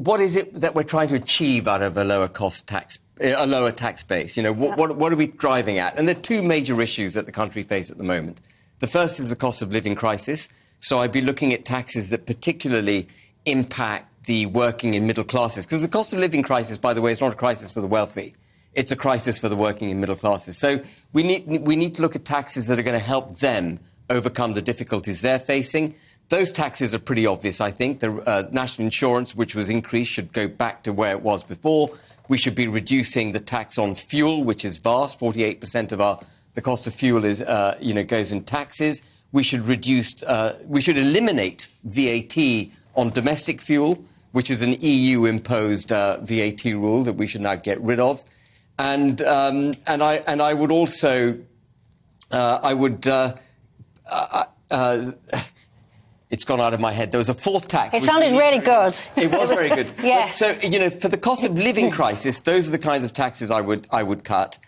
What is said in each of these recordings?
what is it that we're trying to achieve out of a lower tax base? You know, what are we driving at? And there are two major issues that the country faces at the moment. The first is the cost of living crisis. So I'd be looking at taxes that particularly impact the working and middle classes. Because the cost of living crisis, by the way, is not a crisis for the wealthy. It's a crisis for the working and middle classes. So we need to look at taxes that are going to help them overcome the difficulties they're facing. Those taxes are pretty obvious, I think. The national insurance, which was increased, should go back to where it was before. We should be reducing the tax on fuel, which is vast. 48% of the cost of fuel is, goes in taxes. We should eliminate VAT on domestic fuel, which is an EU-imposed VAT rule that we should now get rid of. And I would also, it's gone out of my head. There was a fourth tax. It sounded really good. It was very good. Yes. So, for the cost of living crisis, those are the kinds of taxes I would cut.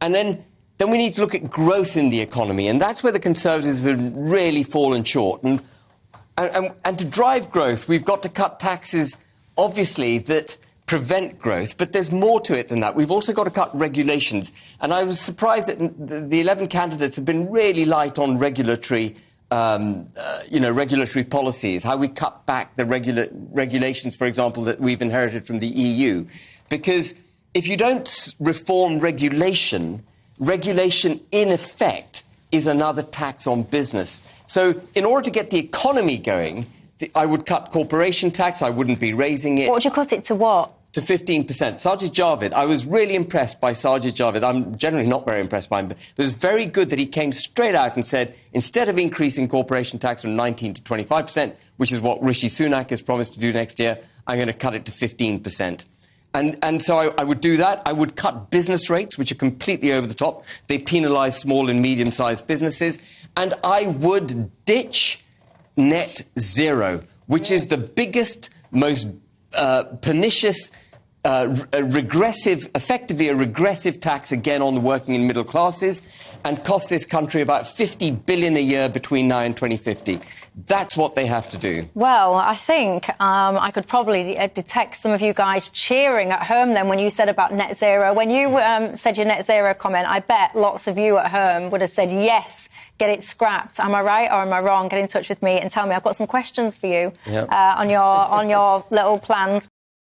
And then we need to look at growth in the economy. And that's where the Conservatives have really fallen short. And to drive growth, we've got to cut taxes, obviously, that prevent growth. But there's more to it than that. We've also got to cut regulations. And I was surprised that the 11 candidates have been really light on regulatory policies, how we cut back the regulations, for example, that we've inherited from the EU. Because if you don't reform regulation in effect is another tax on business. So in order to get the economy going, I would cut corporation tax. I wouldn't be raising it. What would you cut it to what? To 15%. Sajid Javid, I was really impressed by Sajid Javid. I'm generally not very impressed by him, but it was very good that he came straight out and said, instead of increasing corporation tax from 19 to 25%, which is what Rishi Sunak has promised to do next year, I'm going to cut it to 15%. And so I would do that. I would cut business rates, which are completely over the top. They penalise small and medium-sized businesses. And I would ditch net zero, which is the biggest, most pernicious, effectively a regressive tax again on the working and middle classes, and cost this country about $50 billion a year between now and 2050. That's what they have to do. Well, I think I could probably detect some of you guys cheering at home then when you said about net zero. When you said your net zero comment, I bet lots of you at home would have said, yes, get it scrapped. Am I right or am I wrong? Get in touch with me and tell me. I've got some questions for you on your little plans.